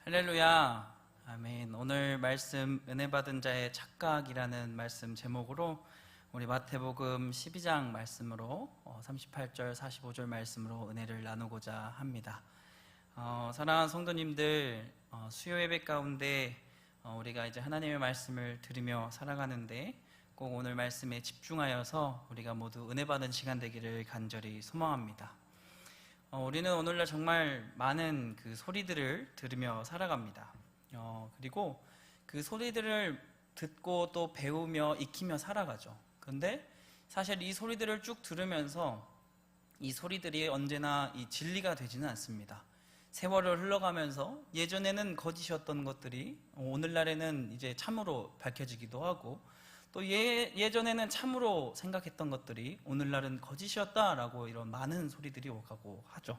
할렐루야, 아멘. 오늘 말씀 은혜 받은 자의 착각이라는 말씀 제목으로 우리 마태복음 12장 말씀으로 38절 45절 말씀으로 은혜를 나누고자 합니다. 사랑하는 성도님들, 수요 예배 가운데 우리가 이제 하나님의 말씀을 들으며 살아가는데 꼭 오늘 말씀에 집중하여서 우리가 모두 은혜 받은 시간 되기를 간절히 소망합니다. 우리는 오늘날 정말 많은 그 소리들을 들으며 살아갑니다. 그리고 그 소리들을 듣고 또 배우며 익히며 살아가죠. 그런데 사실 이 소리들을 쭉 들으면서 이 소리들이 언제나 이 진리가 되지는 않습니다. 세월을 흘러가면서 예전에는 거짓이었던 것들이 오늘날에는 이제 참으로 밝혀지기도 하고, 또 예전에는 참으로 생각했던 것들이 오늘날은 거짓이었다라고 이런 많은 소리들이 오가고 하죠.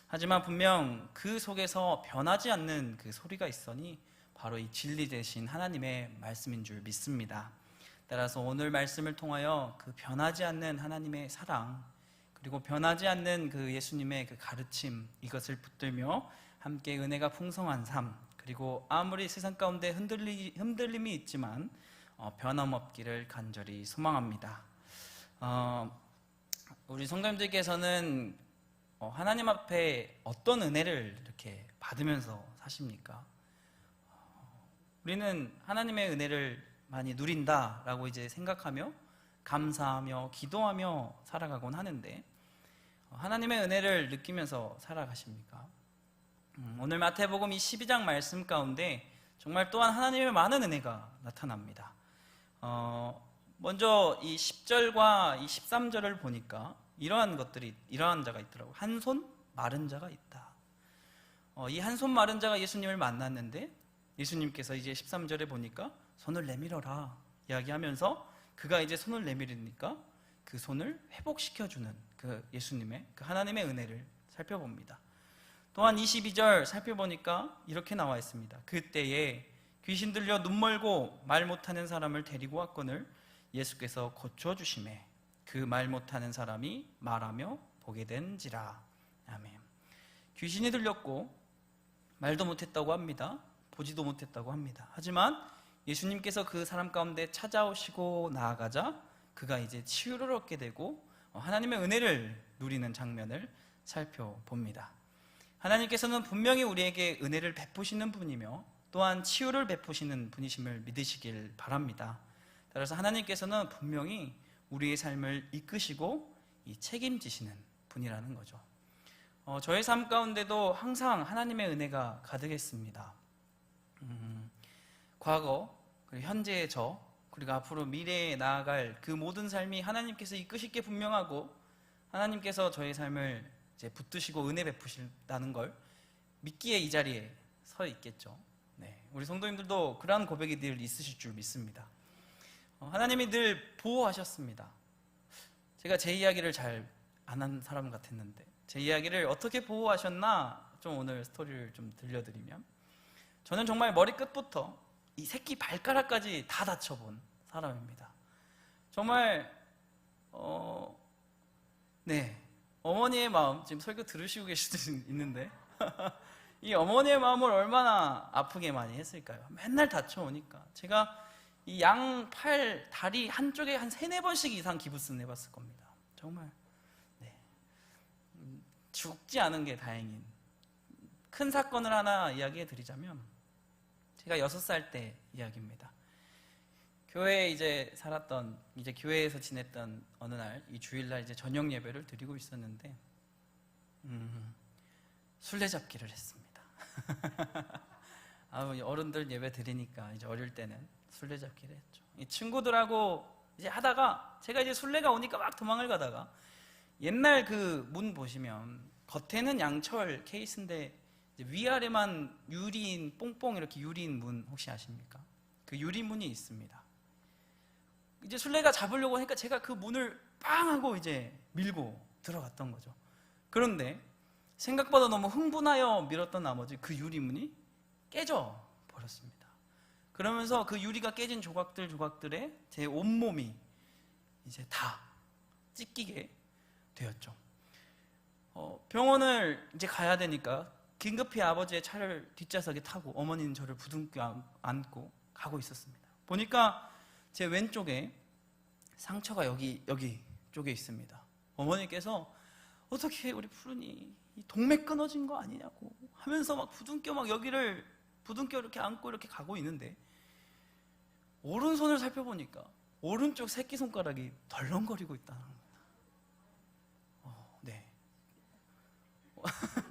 하지만 분명 그 속에서 변하지 않는 그 소리가 있으니 바로 이 진리 되신 하나님의 말씀인 줄 믿습니다. 따라서 오늘 말씀을 통하여 그 변하지 않는 하나님의 사랑, 그리고 변하지 않는 그 예수님의 그 가르침, 이것을 붙들며 함께 은혜가 풍성한 삶, 그리고 아무리 세상 가운데 흔들림이 있지만 변함없기를 간절히 소망합니다. 우리 성도님들께서는 하나님 앞에 어떤 은혜를 이렇게 받으면서 사십니까? 우리는 하나님의 은혜를 많이 누린다라고 이제 생각하며 감사하며 기도하며 살아가곤 하는데, 하나님의 은혜를 느끼면서 살아가십니까? 오늘 마태복음 이 12장 말씀 가운데 정말 또한 하나님의 많은 은혜가 나타납니다. 먼저 이 10절과 이 13절을 보니까 이러한 자가 있더라고요. 한 손 마른 자가 있다. 이 한 손 마른 자가 예수님을 만났는데 예수님께서 이제 13절에 보니까 손을 내밀어라 이야기하면서 그가 이제 손을 내밀으니까 그 손을 회복시켜주는 그 예수님의 그 하나님의 은혜를 살펴봅니다. 또한 22절 살펴보니까 이렇게 나와 있습니다. 그때에 귀신 들려 눈 멀고 말 못하는 사람을 데리고 왔거늘 예수께서 고쳐주심에 그 말 못하는 사람이 말하며 보게 된지라. 아멘. 귀신이 들렸고 말도 못했다고 합니다. 보지도 못했다고 합니다. 하지만 예수님께서 그 사람 가운데 찾아오시고 나아가자 그가 이제 치유를 얻게 되고 하나님의 은혜를 누리는 장면을 살펴봅니다. 하나님께서는 분명히 우리에게 은혜를 베푸시는 분이며 또한 치유를 베푸시는 분이심을 믿으시길 바랍니다. 따라서 하나님께서는 분명히 우리의 삶을 이끄시고 책임지시는 분이라는 거죠. 저의 삶 가운데도 항상 하나님의 은혜가 가득했습니다. 과거, 그리고 현재의 저, 그리고 앞으로 미래에 나아갈 그 모든 삶이 하나님께서 이끄실 게 분명하고 하나님께서 저의 삶을 이제 붙드시고 은혜 베푸신다는 걸 믿기에 이 자리에 서 있겠죠. 네, 우리 성도님들도 그러한 고백이 늘 있으실 줄 믿습니다. 하나님이 늘 보호하셨습니다. 제가 제 이야기를 잘 안 한 사람 같았는데 제 이야기를 어떻게 보호하셨나 좀 오늘 스토리를 좀 들려드리면, 저는 정말 머리끝부터 이 새끼 발가락까지 다 다쳐본 사람입니다. 정말 네, 어머니의 마음, 지금 설교 들으시고 계실 수도 있는데 이 어머니의 마음을 얼마나 아프게 많이 했을까요? 맨날 다쳐오니까 제가 이 양 팔 다리 한쪽에 한 3-4번씩 이상 기부스는 해봤을 겁니다. 정말 네. 죽지 않은 게 다행인 큰 사건을 하나 이야기해 드리자면, 제가 6살 때 이야기입니다. 교회에 이제 살았던, 이제 교회에서 지냈던 어느 날, 이 주일날 이제 저녁 예배를 드리고 있었는데 술래잡기를 했습니다. 어른들 예배 드리니까 이제 어릴 때는 술래잡기를 했죠. 이 친구들하고 이제 하다가 제가 이제 술래가 오니까 막 도망을 가다가, 옛날 그 문 보시면 겉에는 양철 케이스인데 이제 위아래만 유리인 뽕뽕 이렇게 유리인 문 혹시 아십니까? 그 유리문이 있습니다. 이제 술래가 잡으려고 하니까 제가 그 문을 빵 하고 이제 밀고 들어갔던 거죠. 그런데 생각보다 너무 흥분하여 밀었던 나머지 그 유리문이 깨져 버렸습니다. 그러면서 그 유리가 깨진 조각들에 제 온몸이 이제 다 찢기게 되었죠. 병원을 이제 가야 되니까 긴급히 아버지의 차를 뒷좌석에 타고 어머니는 저를 부둥켜 안고 가고 있었습니다. 보니까 제 왼쪽에 상처가 여기 쪽에 있습니다. 어머니께서 어떻게 우리 푸른이 동맥 끊어진 거 아니냐고 하면서 막 부둥켜 여기를 부둥켜 이렇게 안고 이렇게 가고 있는데, 오른손을 살펴보니까 오른쪽 새끼손가락이 덜렁거리고 있다는 겁니다. 네.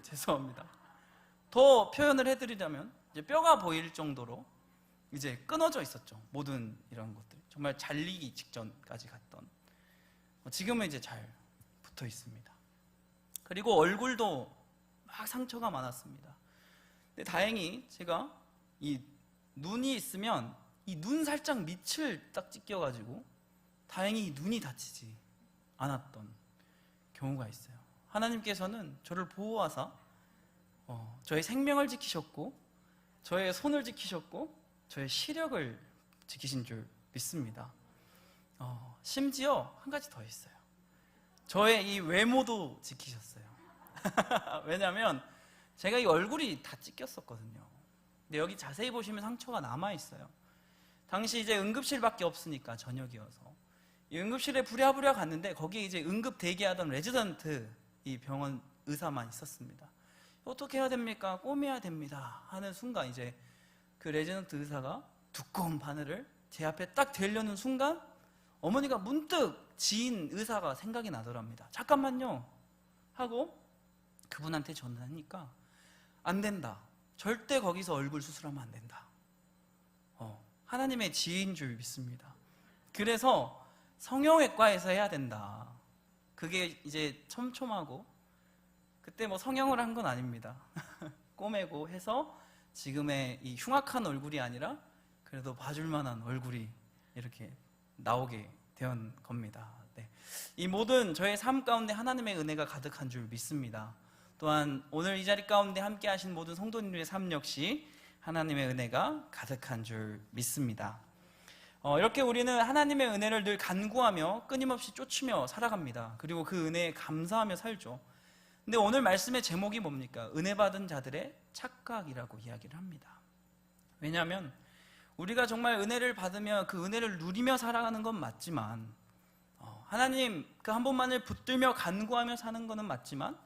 죄송합니다. 더 표현을 해드리자면 이제 뼈가 보일 정도로 이제 끊어져 있었죠. 모든 이런 것들이 정말 잘리기 직전까지 갔던, 지금은 이제 잘 붙어 있습니다. 그리고 얼굴도 막 상처가 많았습니다. 근데 다행히 제가 이 눈이 있으면 이 눈 살짝 밑을 딱 찢겨가지고 다행히 이 눈이 다치지 않았던 경우가 있어요. 하나님께서는 저를 보호하사 저의 생명을 지키셨고, 저의 손을 지키셨고, 저의 시력을 지키신 줄 믿습니다. 심지어 한 가지 더 있어요. 저의 이 외모도 지키셨어요. 왜냐하면 제가 이 얼굴이 다 찢겼었거든요. 근데 여기 자세히 보시면 상처가 남아있어요. 당시 이제 응급실밖에 없으니까, 저녁이어서 이 응급실에 부랴부랴 갔는데 거기에 이제 응급 대기하던 레지던트 이 병원 의사만 있었습니다. 어떻게 해야 됩니까? 꼬매야 됩니다 하는 순간 이제 그 레지던트 의사가 두꺼운 바늘을 제 앞에 딱 대려는 순간 어머니가 문득 지인 의사가 생각이 나더랍니다. 잠깐만요 하고 그분한테 전화하니까, 안 된다, 절대 거기서 얼굴 수술하면 안 된다. 하나님의 지혜인 줄 믿습니다. 그래서 성형외과에서 해야 된다. 그게 이제 촘촘하고, 그때 뭐 성형을 한 건 아닙니다. 꼬매고 해서 지금의 이 흉악한 얼굴이 아니라 그래도 봐줄 만한 얼굴이 이렇게 나오게 된 겁니다. 네. 이 모든 저의 삶 가운데 하나님의 은혜가 가득한 줄 믿습니다. 또한 오늘 이 자리 가운데 함께 하신 모든 성도님들의 삶 역시 하나님의 은혜가 가득한 줄 믿습니다. 이렇게 우리는 하나님의 은혜를 늘 간구하며 끊임없이 쫓으며 살아갑니다. 그리고 그 은혜에 감사하며 살죠. 근데 오늘 말씀의 제목이 뭡니까? 은혜 받은 자들의 착각이라고 이야기를 합니다. 왜냐하면 우리가 정말 은혜를 받으며 그 은혜를 누리며 살아가는 건 맞지만, 하나님 그 한 분만을 붙들며 간구하며 사는 것은 맞지만,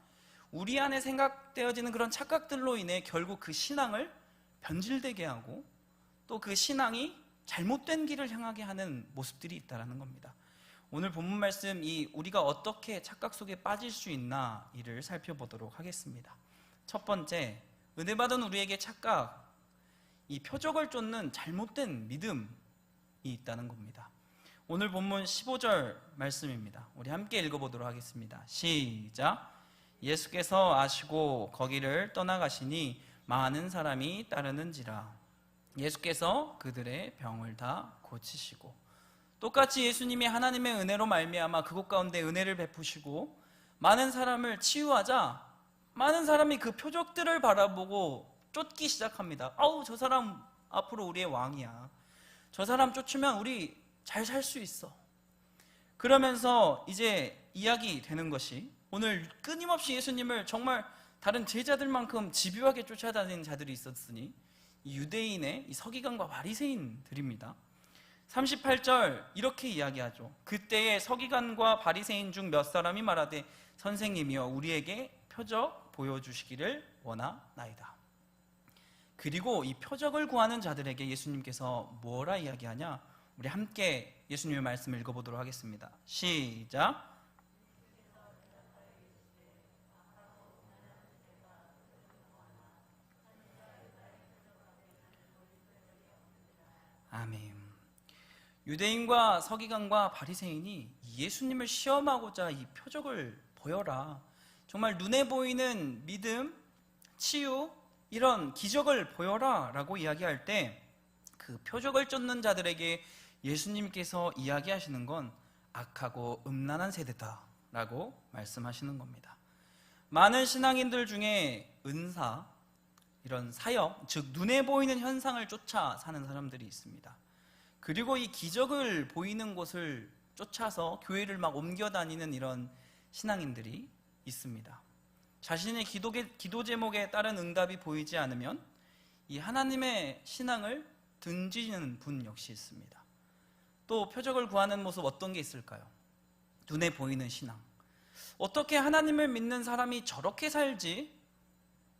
우리 안에 생각되어지는 그런 착각들로 인해 결국 그 신앙을 변질되게 하고 또 그 신앙이 잘못된 길을 향하게 하는 모습들이 있다는 겁니다. 오늘 본문 말씀, 우리가 어떻게 착각 속에 빠질 수 있나 이를 살펴보도록 하겠습니다. 첫 번째, 은혜 받은 우리에게 착각, 이 표적을 쫓는 잘못된 믿음이 있다는 겁니다. 오늘 본문 15절 말씀입니다. 우리 함께 읽어보도록 하겠습니다. 시작. 예수께서 아시고 거기를 떠나가시니 많은 사람이 따르는지라. 예수께서 그들의 병을 다 고치시고, 똑같이 예수님이 하나님의 은혜로 말미암아 그곳 가운데 은혜를 베푸시고 많은 사람을 치유하자 많은 사람이 그 표적들을 바라보고 쫓기 시작합니다. 저 사람 앞으로 우리의 왕이야. 저 사람 쫓으면 우리 잘 살 수 있어. 그러면서 이제 이야기 되는 것이, 오늘 끊임없이 예수님을 정말 다른 제자들만큼 집요하게 쫓아다니는 자들이 있었으니 이 유대인의 이 서기관과 바리새인들입니다. 38절 이렇게 이야기하죠. 그때의 서기관과 바리새인 중 몇 사람이 말하되 선생님이여 우리에게 표적 보여주시기를 원하나이다. 그리고 이 표적을 구하는 자들에게 예수님께서 뭐라 이야기하냐? 우리 함께 예수님의 말씀을 읽어보도록 하겠습니다. 시작. 아멘. 유대인과 서기관과 바리새인이 예수님을 시험하고자 이 표적을 보여라, 정말 눈에 보이는 믿음, 치유, 이런 기적을 보여라 라고 이야기할 때 그 표적을 쫓는 자들에게 예수님께서 이야기하시는 건 악하고 음란한 세대다 라고 말씀하시는 겁니다. 많은 신앙인들 중에 은사, 이런 사역, 즉 눈에 보이는 현상을 쫓아 사는 사람들이 있습니다. 그리고 이 기적을 보이는 곳을 쫓아서 교회를 막 옮겨 다니는 이런 신앙인들이 있습니다. 자신의 기도 제목에 따른 응답이 보이지 않으면 이 하나님의 신앙을 등지는 분 역시 있습니다. 또 표적을 구하는 모습 어떤 게 있을까요? 눈에 보이는 신앙. 어떻게 하나님을 믿는 사람이 저렇게 살지?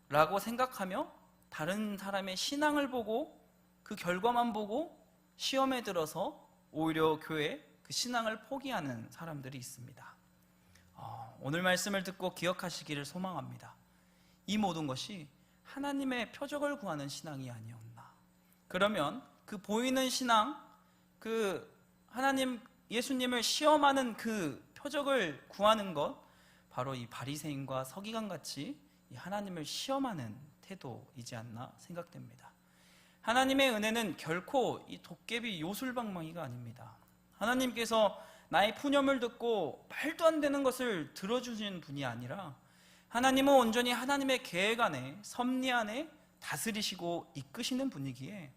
라고 생각하며 다른 사람의 신앙을 보고 그 결과만 보고 시험에 들어서 오히려 교회 그 신앙을 포기하는 사람들이 있습니다. 오늘 말씀을 듣고 기억하시기를 소망합니다. 이 모든 것이 하나님의 표적을 구하는 신앙이 아니었나. 그러면 그 보이는 신앙, 그 하나님 예수님을 시험하는 그 표적을 구하는 것, 바로 이 바리새인과 서기관 같이 하나님을 시험하는 태도이지 않나 생각됩니다. 하나님의 은혜는 결코 이 도깨비 요술방망이가 아닙니다. 하나님께서 나의 푸념을 듣고 말도 안 되는 것을 들어주시는 분이 아니라 하나님은 온전히 하나님의 계획 안에, 섭리 안에 다스리시고 이끄시는 분이기에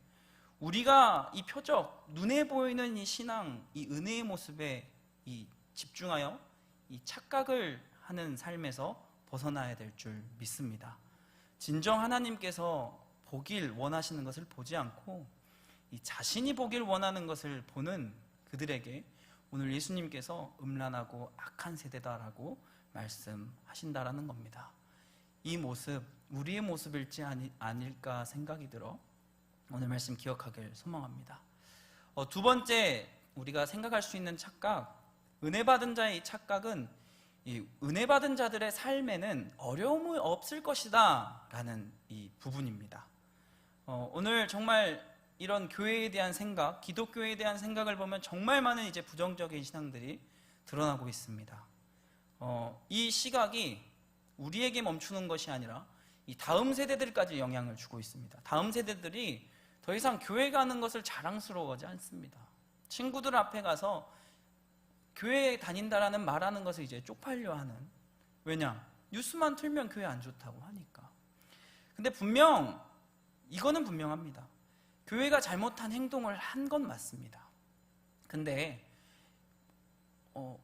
우리가 이 표적, 눈에 보이는 이 신앙, 이 은혜의 모습에 집중하여 이 착각을 하는 삶에서 벗어나야 될 줄 믿습니다. 진정 하나님께서 보길 원하시는 것을 보지 않고 이 자신이 보길 원하는 것을 보는 그들에게 오늘 예수님께서 음란하고 악한 세대다라고 말씀하신다라는 겁니다. 이 모습, 우리의 모습일지 아닐까 생각이 들어 오늘 말씀 기억하길 소망합니다. 두 번째 우리가 생각할 수 있는 착각, 은혜 받은 자의 이 착각은 이 은혜 받은 자들의 삶에는 어려움이 없을 것이다 라는 이 부분입니다. 오늘 정말 이런 교회에 대한 생각, 기독교에 대한 생각을 보면 정말 많은 이제 부정적인 신앙들이 드러나고 있습니다. 이 시각이 우리에게 멈추는 것이 아니라 이 다음 세대들까지 영향을 주고 있습니다. 다음 세대들이 더 이상 교회 가는 것을 자랑스러워하지 않습니다. 친구들 앞에 가서 교회에 다닌다라는 말하는 것을 이제 쪽팔려 하는. 왜냐? 뉴스만 틀면 교회 안 좋다고 하니까. 근데 이거는 분명합니다. 교회가 잘못한 행동을 한 건 맞습니다. 근데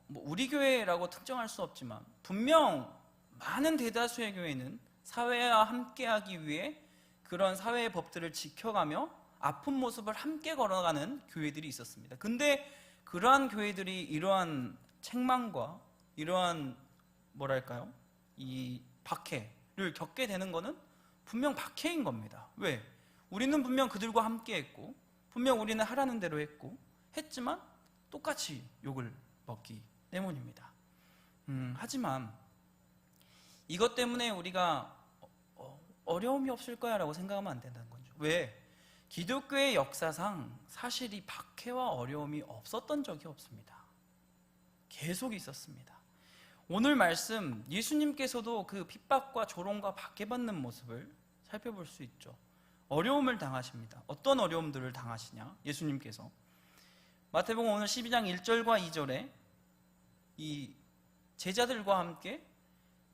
우리 교회라고 특정할 수 없지만 분명 많은 대다수의 교회는 사회와 함께하기 위해 그런 사회의 법들을 지켜가며 아픈 모습을 함께 걸어가는 교회들이 있었습니다. 근데 그러한 교회들이 이러한 책망과 이러한 이 박해를 겪게 되는 것은 분명 박해인 겁니다. 왜? 우리는 분명 그들과 함께 했고 분명 우리는 하라는 대로 했지만 똑같이 욕을 먹기 때문입니다. 하지만 이것 때문에 우리가 어려움이 없을 거야 라고 생각하면 안 된다는 거죠. 왜? 기독교의 역사상 사실 이 박해와 어려움이 없었던 적이 없습니다. 계속 있었습니다. 오늘 말씀 예수님께서도 그 핍박과 조롱과 박해받는 모습을 살펴볼 수 있죠. 어려움을 당하십니다. 어떤 어려움들을 당하시냐? 예수님께서 마태복음 오늘 12장 1절과 2절에 이 제자들과 함께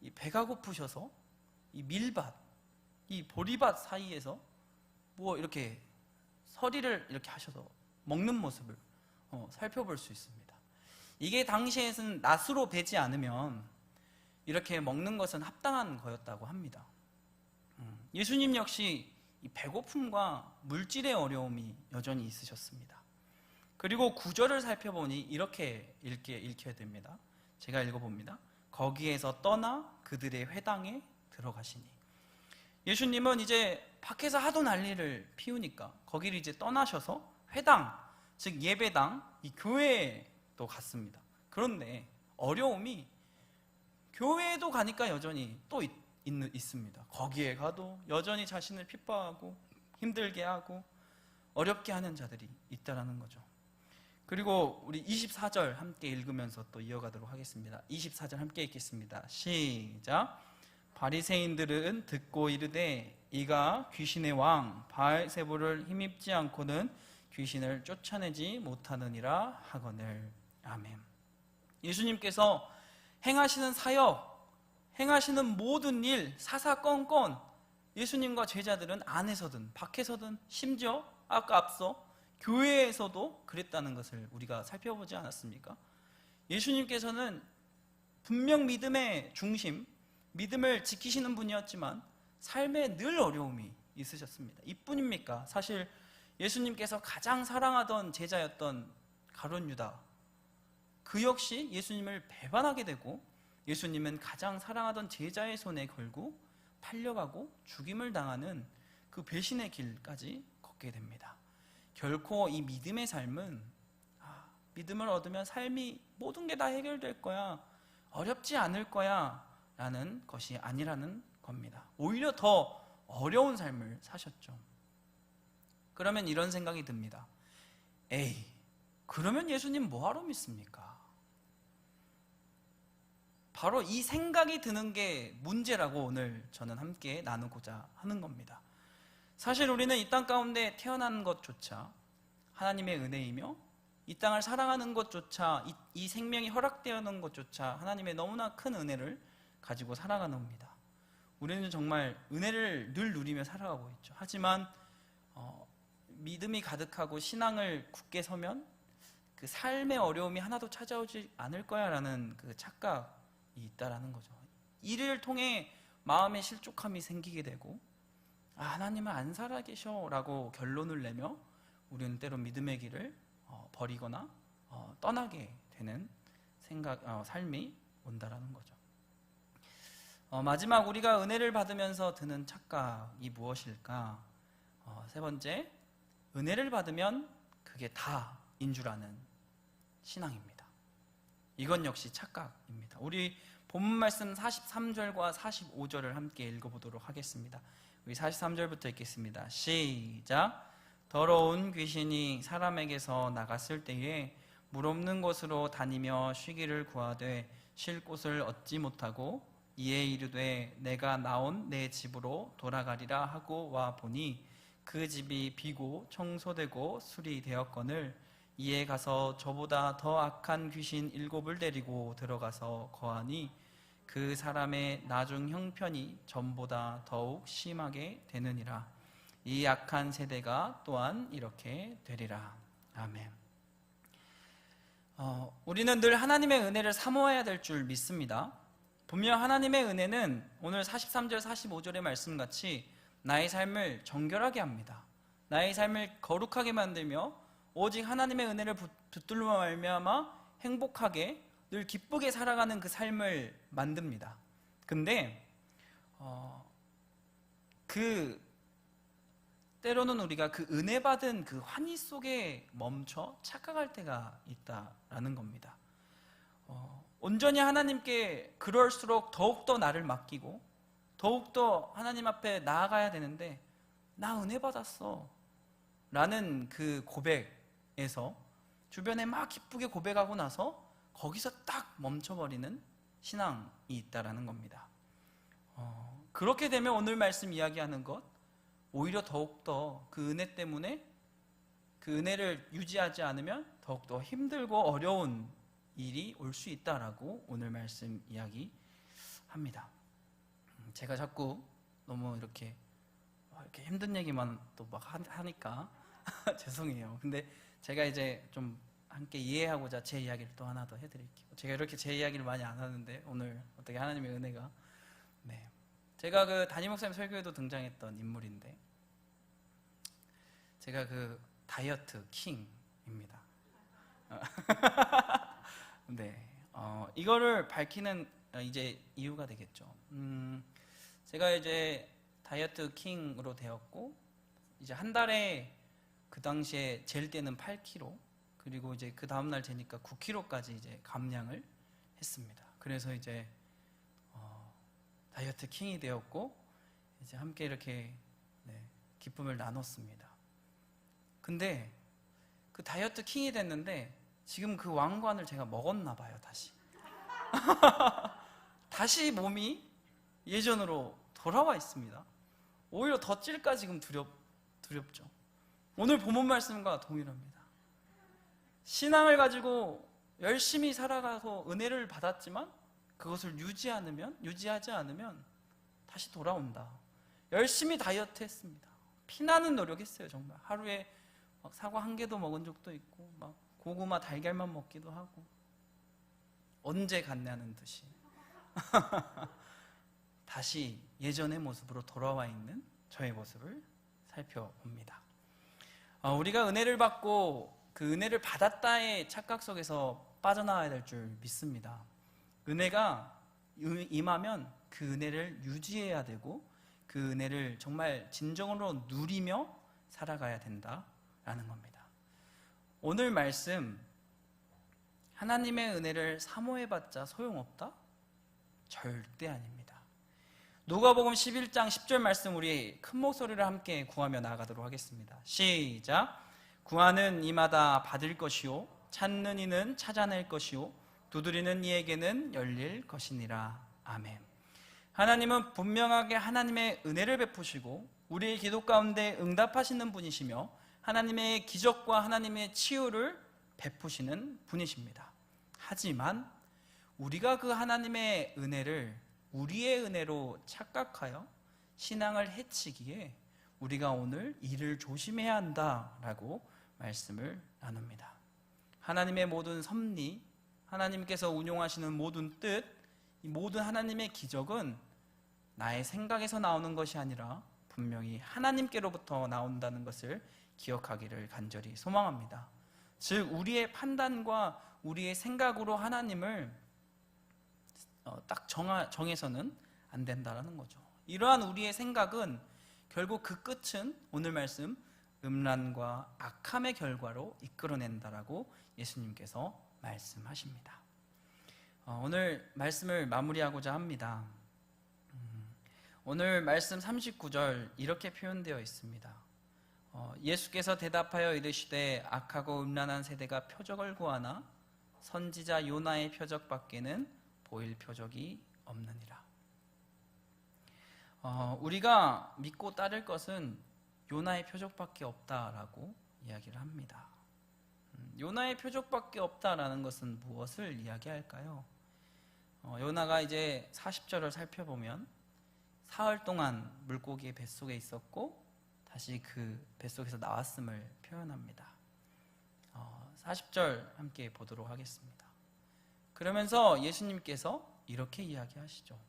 이 배가 고프셔서 이 밀밭, 이 보리밭 사이에서 이렇게 서리를 이렇게 하셔서 먹는 모습을 살펴볼 수 있습니다. 이게 당시에는 낫으로 베지 않으면 이렇게 먹는 것은 합당한 거였다고 합니다. 예수님 역시 이 배고픔과 물질의 어려움이 여전히 있으셨습니다. 그리고 구절을 살펴보니 이렇게 읽혀야 됩니다. 제가 읽어봅니다. 거기에서 떠나 그들의 회당에 들어가시니. 예수님은 이제 밖에서 하도 난리를 피우니까 거기를 이제 떠나셔서 회당, 즉 예배당, 이 교회에도 갔습니다. 그런데 어려움이 교회에도 가니까 여전히 또 있습니다. 거기에 가도 여전히 자신을 핍박하고 힘들게 하고 어렵게 하는 자들이 있다라는 거죠. 그리고 우리 24절 함께 읽으면서 또 이어가도록 하겠습니다. 24절 함께 읽겠습니다. 시작. 바리새인들은 듣고 이르되 이가 귀신의 왕 바알세불을 힘입지 않고는 귀신을 쫓아내지 못하느니라 하거늘. 아멘. 예수님께서 행하시는 사역, 행하시는 모든 일, 사사건건 예수님과 제자들은 안에서든 밖에서든 심지어 아까 앞서 교회에서도 그랬다는 것을 우리가 살펴보지 않았습니까? 예수님께서는 분명 믿음의 중심, 믿음을 지키시는 분이었지만 삶에 늘 어려움이 있으셨습니다. 이뿐입니까? 사실 예수님께서 가장 사랑하던 제자였던 가룟 유다, 그 역시 예수님을 배반하게 되고 예수님은 가장 사랑하던 제자의 손에 걸고 팔려가고 죽임을 당하는 그 배신의 길까지 걷게 됩니다. 결코 이 믿음의 삶은 믿음을 얻으면 삶이 모든 게 다 해결될 거야, 어렵지 않을 거야 라는 것이 아니라는 겁니다. 오히려 더 어려운 삶을 사셨죠. 그러면 이런 생각이 듭니다. 에이, 그러면 예수님 뭐하러 믿습니까? 바로 이 생각이 드는 게 문제라고 오늘 저는 함께 나누고자 하는 겁니다. 사실 우리는 이 땅 가운데 태어난 것조차 하나님의 은혜이며 이 땅을 사랑하는 것조차, 이 생명이 허락되어는 것조차 하나님의 너무나 큰 은혜를 가지고 살아가는 겁니다. 우리는 정말 은혜를 늘 누리며 살아가고 있죠. 하지만 믿음이 가득하고 신앙을 굳게 서면 그 삶의 어려움이 하나도 찾아오지 않을 거야 라는 그 착각이 있다라는 거죠. 이를 통해 마음의 실족함이 생기게 되고 하나님은 안 살아계셔 라고 결론을 내며 우리는 때로 믿음의 길을 버리거나 떠나게 되는 삶이 온다라는 거죠. 마지막 우리가 은혜를 받으면서 드는 착각이 무엇일까? 세 번째, 은혜를 받으면 그게 다인 줄 아는 신앙입니다. 이건 역시 착각입니다. 우리 본문 말씀 43절과 45절을 함께 읽어보도록 하겠습니다. 우리 43절부터 읽겠습니다. 시작. 더러운 귀신이 사람에게서 나갔을 때에 물 없는 곳으로 다니며 쉬기를 구하되 쉴 곳을 얻지 못하고 이에 이르되 내가 나온 내 집으로 돌아가리라 하고 와 보니 그 집이 비고 청소되고 수리되었거늘 이에 가서 저보다 더 악한 귀신 7을 데리고 들어가서 거하니 그 사람의 나중 형편이 전보다 더욱 심하게 되느니라. 이 악한 세대가 또한 이렇게 되리라. 아멘. 우리는 늘 하나님의 은혜를 사모해야 될 줄 믿습니다. 분명 하나님의 은혜는 오늘 43절 45절의 말씀같이 나의 삶을 정결하게 합니다. 나의 삶을 거룩하게 만들며 오직 하나님의 은혜를 붙들며 말미암아 행복하게 늘 기쁘게 살아가는 그 삶을 만듭니다. 근데 때로는 우리가 그 은혜 받은 그 환희 속에 멈춰 착각할 때가 있다라는 겁니다. 온전히 하나님께 그럴수록 더욱더 나를 맡기고 더욱더 하나님 앞에 나아가야 되는데 나 은혜 받았어 라는 그 고백에서 주변에 막 기쁘게 고백하고 나서 거기서 딱 멈춰버리는 신앙이 있다라는 겁니다. 그렇게 되면 오늘 말씀 이야기하는 것 오히려 더욱더 그 은혜 때문에 그 은혜를 유지하지 않으면 더욱더 힘들고 어려운 일이 올 수 있다라고 오늘 말씀 이야기합니다. 제가 자꾸 너무 이렇게 힘든 얘기만 또 막 하니까 죄송해요. 근데 제가 이제 좀 함께 이해하고자 제 이야기를 또 하나 더 해드릴게요. 제가 이렇게 제 이야기를 많이 안 하는데 오늘 어떻게 하나님의 은혜가 제가 그 담임 목사님 설교에도 등장했던 인물인데 제가 그 다이어트 킹입니다. 이거를 밝히는 이제 이유가 되겠죠. 제가 이제 다이어트 킹으로 되었고 이제 한 달에 그 당시에 잴 때는 8kg 그리고 이제 그 다음날 재니까 9kg까지 이제 감량을 했습니다. 그래서 이제 다이어트 킹이 되었고 이제 함께 이렇게 기쁨을 나눴습니다. 근데 그 다이어트 킹이 됐는데 지금 그 왕관을 제가 먹었나 봐요. 다시 몸이 예전으로 돌아와 있습니다. 오히려 더 찔까 지금 두렵죠. 오늘 본문 말씀과 동일합니다. 신앙을 가지고 열심히 살아가서 은혜를 받았지만 그것을 유지하지 않으면 다시 돌아온다. 열심히 다이어트 했습니다. 피나는 노력했어요. 정말 하루에 막 사과 1개도 먹은 적도 있고 막 고구마 달걀만 먹기도 하고 언제 갔냐는 듯이 다시 예전의 모습으로 돌아와 있는 저의 모습을 살펴봅니다. 우리가 은혜를 받고 그 은혜를 받았다의 착각 속에서 빠져나와야 될 줄 믿습니다. 은혜가 임하면 그 은혜를 유지해야 되고 그 은혜를 정말 진정으로 누리며 살아가야 된다라는 겁니다. 오늘 말씀, 하나님의 은혜를 사모해봤자 소용없다? 절대 아닙니다. 누가복음 11장 10절 말씀 우리 큰 목소리를 함께 구하며 나아가도록 하겠습니다. 시작. 구하는 이마다 받을 것이요 찾는 이는 찾아낼 것이요 두드리는 이에게는 열릴 것이니라. 아멘. 하나님은 분명하게 하나님의 은혜를 베푸시고 우리의 기도 가운데 응답하시는 분이시며 하나님의 기적과 하나님의 치유를 베푸시는 분이십니다. 하지만 우리가 그 하나님의 은혜를 우리의 은혜로 착각하여 신앙을 해치기에 우리가 오늘 이를 조심해야 한다라고 말씀을 나눕니다. 하나님의 모든 섭리, 하나님께서 운용하시는 모든 뜻, 이 모든 하나님의 기적은 나의 생각에서 나오는 것이 아니라 분명히 하나님께로부터 나온다는 것을 기억하기를 간절히 소망합니다. 즉 우리의 판단과 우리의 생각으로 하나님을 딱 정해서는 안 된다는 거죠. 이러한 우리의 생각은 결국 그 끝은 오늘 말씀 음란과 악함의 결과로 이끌어낸다라고 예수님께서 말씀하십니다. 오늘 말씀을 마무리하고자 합니다. 오늘 말씀 39절 이렇게 표현되어 있습니다. 예수께서 대답하여 이르시되 악하고 음란한 세대가 표적을 구하나 선지자 요나의 표적밖에는 보일 표적이 없느니라. 우리가 믿고 따를 것은 요나의 표적밖에 없다라고 이야기를 합니다. 요나의 표적밖에 없다라는 것은 무엇을 이야기할까요? 요나가 이제 40절을 살펴보면 사흘 동안 물고기의 뱃속에 있었고 다시 그 뱃속에서 나왔음을 표현합니다. 40절 함께 보도록 하겠습니다. 그러면서 예수님께서 이렇게 이야기하시죠.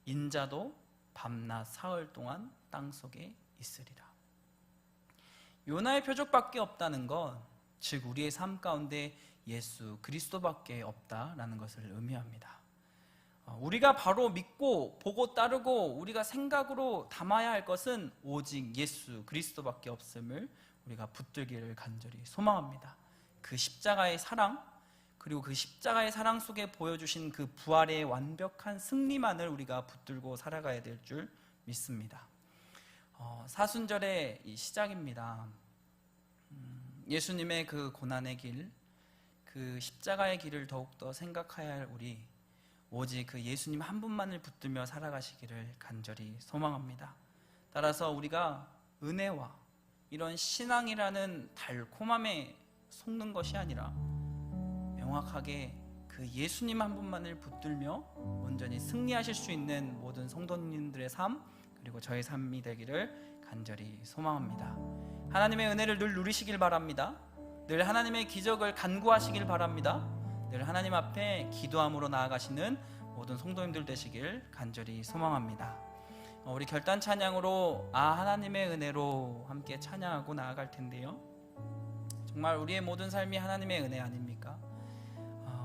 인자도 밤낮 사흘 동안 땅속에 있으리라. 요나의 표적밖에 없다는 것, 즉 우리의 삶 가운데 예수 그리스도밖에 없다라는 것을 의미합니다. 우리가 바로 믿고 보고 따르고 우리가 생각으로 담아야 할 것은 오직 예수 그리스도밖에 없음을 우리가 붙들기를 간절히 소망합니다. 그 십자가의 사랑, 그리고 그 십자가의 사랑 속에 보여주신 그 부활의 완벽한 승리만을 우리가 붙들고 살아가야 될 줄 믿습니다. 사순절의 이 시작입니다. 예수님의 그 고난의 길, 그 십자가의 길을 더욱더 생각해야 할 우리, 오직 그 예수님 한 분만을 붙들며 살아가시기를 간절히 소망합니다. 따라서 우리가 은혜와 이런 신앙이라는 달콤함에 속는 것이 아니라 명확하게 그 예수님 한 분만을 붙들며 온전히 승리하실 수 있는 모든 성도님들의 삶, 그리고 저의 삶이 되기를 간절히 소망합니다. 하나님의 은혜를 늘 누리시길 바랍니다. 늘 하나님의 기적을 간구하시길 바랍니다. 늘 하나님 앞에 기도함으로 나아가시는 모든 성도님들 되시길 간절히 소망합니다. 우리 결단 찬양으로 하나님의 은혜로 함께 찬양하고 나아갈 텐데요, 정말 우리의 모든 삶이 하나님의 은혜 아닙니까?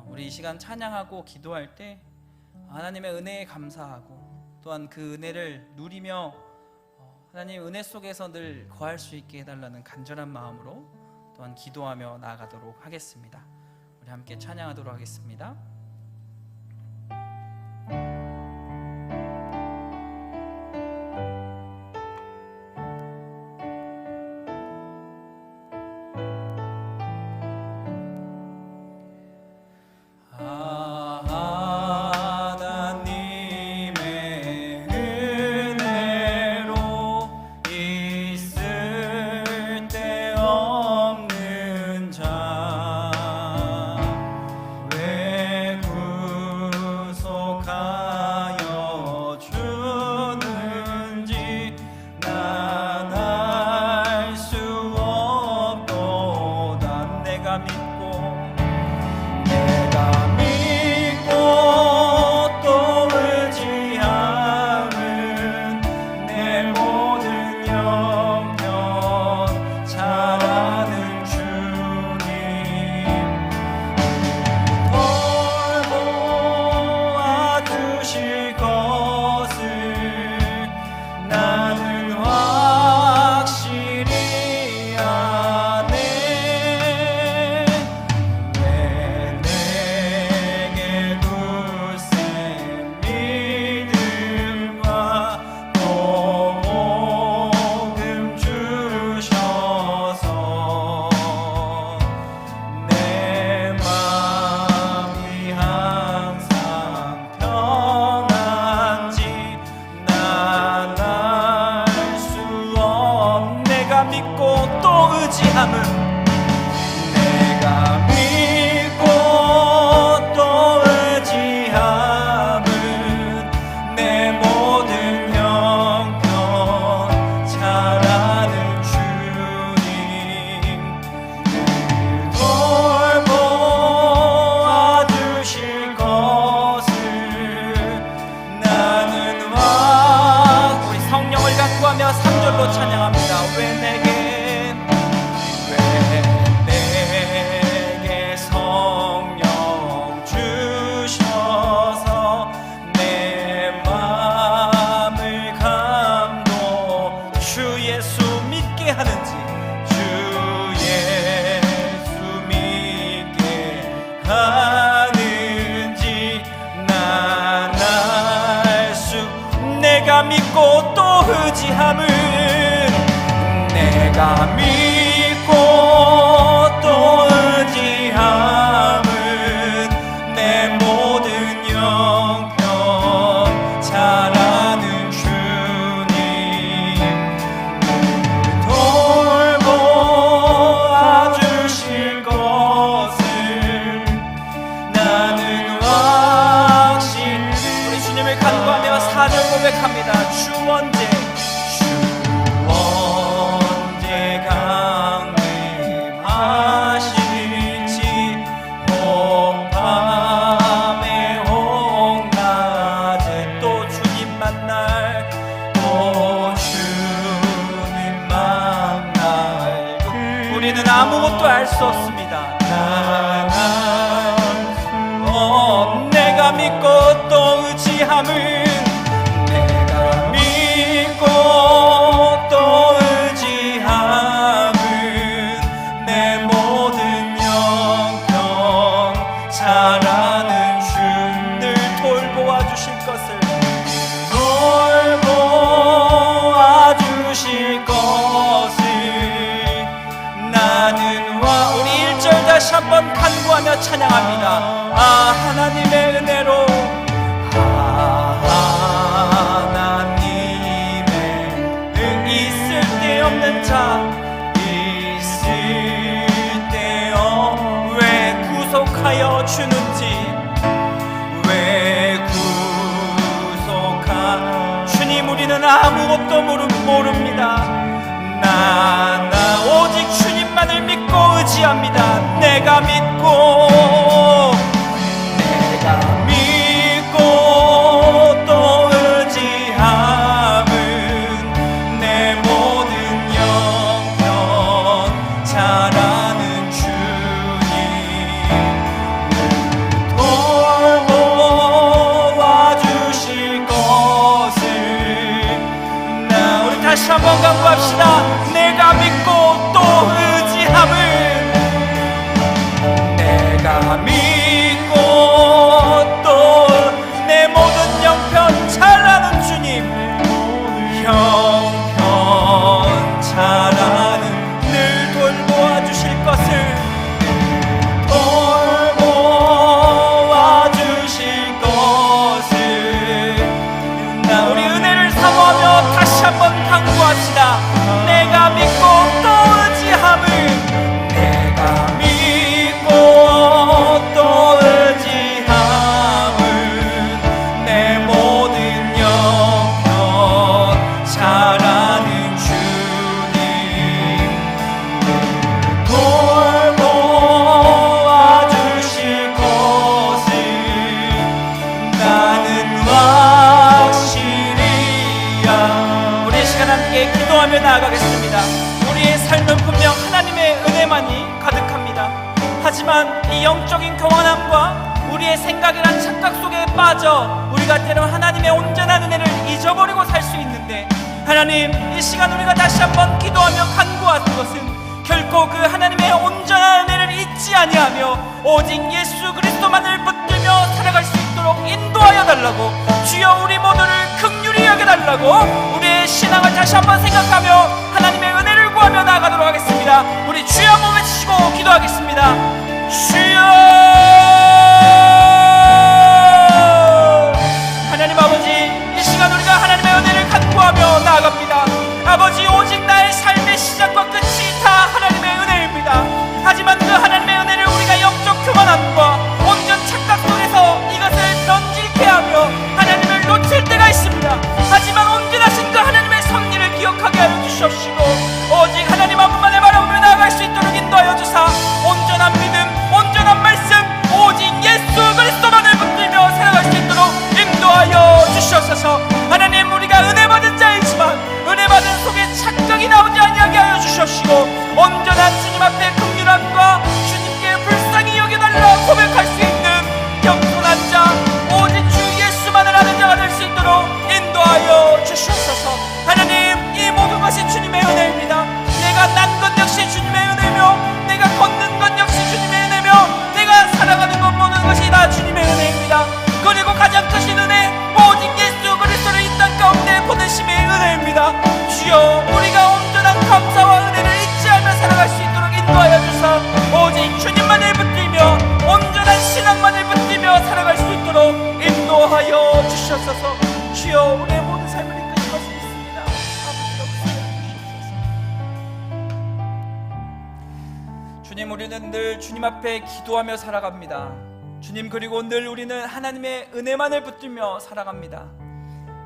우리 이 시간 찬양하고 기도할 때 하나님의 은혜에 감사하고 또한 그 은혜를 누리며 하나님 은혜 속에서 늘 거할 수 있게 해달라는 간절한 마음으로 또한 기도하며 나아가도록 하겠습니다. 우리 함께 찬양하도록 하겠습니다. 왜 의지함은 내가 믿고 또 의지함은 내 모든 형편 잘 아는 주님 돌보아주실 것을 나는 우리 성령을 간구하며 3절로 찬양합니다. 왜 내게 성령 주셔서 내 마음을 감동 주 예수 믿게 하는지 주 예수 믿게 하는지 난 알 수 내가 믿고 또 의지함은 내가 믿고 또 의지함은 내 모든 형편 잘 아는 주님 돌보아주실 것을 나는 확신 우리 주님을 간구하며 4절 고백합니다. 주 언제 강림하실지 홍밤에 홍낮에 또 주님 만날 또 주님 만날 우리는 아무것도 알 수 없습니다. 내가 믿고 또 의지함은 내가 믿고 또 의지함은 내 모든 형편 잘 아는 주를 돌보아주실 것을 돌보아주실 것을 나는 우리 1절 다시 한번 간구하며 찬양합니다. 하나님의 은혜로 하나님의 있을 데 없는 자 있을 때여 왜 구속하여 주는지 왜 구속하 주님 우리는 아무것도 모릅니다. 나 오직 주님만을 믿고 의지합니다. 내가 믿고 또 의지함은 내 모든 영혼 잘 아는 주님 돌보아주실 것을 우리 다시 한번 간구합시다. 내가 믿고 또 의지함은 내가 믿고 또 내 모든 형편 잘 아는 주님 형편 잘 아는 늘 돌보아주실 것을 돌보아주실 것을 우리 은혜를 사모하며 다시 한번 간구합시다. 내가 믿고 또 의지함은 내가 믿고 또 의지함은 내 모든 영혼 잘 아는 주님 돌보아주실 것을 나는 확실히야. 우리 시간 함께 기도하며 나아가겠습니다. 우리의 삶은 분명 하나님의 은혜만이 가득합니다. 하지만 이 영적인 교만함과 우리의 생각이란 착각 속에 빠져 우리가 때론 하나님의 온전한 은혜를 잊어버리고 살 수 있는데 하나님 이 시간 우리가 다시 한번 기도하며 간구하는 것은 결코 그 하나님의 온전한 은혜를 잊지 아니하며 오직 예수 그리스도만을 붙들며 살아갈 수 있도록 인도하여 달라고 주여 우리 모두를 긍휼히 여겨달라고 우리의 신앙을 다시 한번 생각하며 하나님의 은혜를 구하며 나아가도록 하겠습니다. 우리 주여 한번 외치시고 기도하겠습니다. 주여 하나님 아버지 이 시간 우리가 하나님의 은혜를 간구하며 나아갑니다. 아버지 오직 나의 삶의 시작과 끝이 다 하나님의 주여 우리가 온전한 감사와 은혜를 잊지 않으며 살아갈 수 있도록 인도하여 주사 오직 주님만을 붙들며 온전한 신앙만을 붙들며 살아갈 수 있도록 인도하여 주시옵소서. 주여 우리의 모든 삶을 이끄실 것을 믿습니다. 아버지 역사해 주시옵소서. 주님, 우리는 늘 주님 앞에 기도하며 살아갑니다. 주님, 그리고 늘 우리는 하나님의 은혜만을 붙들며 살아갑니다.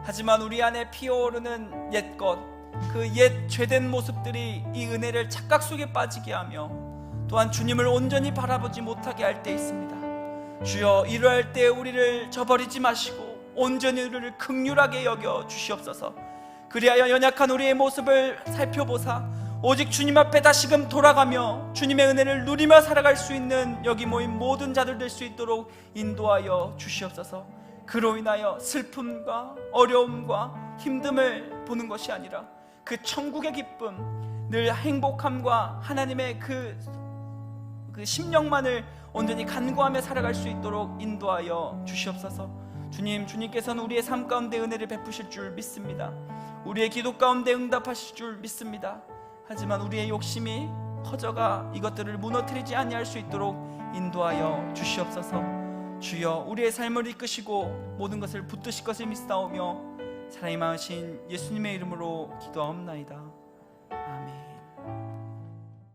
하지만 우리 안에 피어오르는 옛것, 그 옛 죄된 모습들이 이 은혜를 착각 속에 빠지게 하며 또한 주님을 온전히 바라보지 못하게 할 때 있습니다. 주여, 이러할 때 우리를 저버리지 마시고 온전히 우리를 긍휼하게 여겨 주시옵소서. 그리하여 연약한 우리의 모습을 살펴보사 오직 주님 앞에 다시금 돌아가며 주님의 은혜를 누리며 살아갈 수 있는 여기 모인 모든 자들 될 수 있도록 인도하여 주시옵소서. 그로 인하여 슬픔과 어려움과 힘듦을 보는 것이 아니라 그 천국의 기쁨, 늘 행복함과 하나님의 그 심령만을 온전히 간구하며 살아갈 수 있도록 인도하여 주시옵소서. 주님, 주님께서는 우리의 삶 가운데 은혜를 베푸실 줄 믿습니다. 우리의 기도 가운데 응답하실 줄 믿습니다. 하지만 우리의 욕심이 커져가 이것들을 무너뜨리지 아니할 수 있도록 인도하여 주시옵소서. 주여, 우리의 삶을 이끄시고 모든 것을 붙드실 것을 믿사오며 사랑이 많으신 예수님의 이름으로 기도하옵나이다.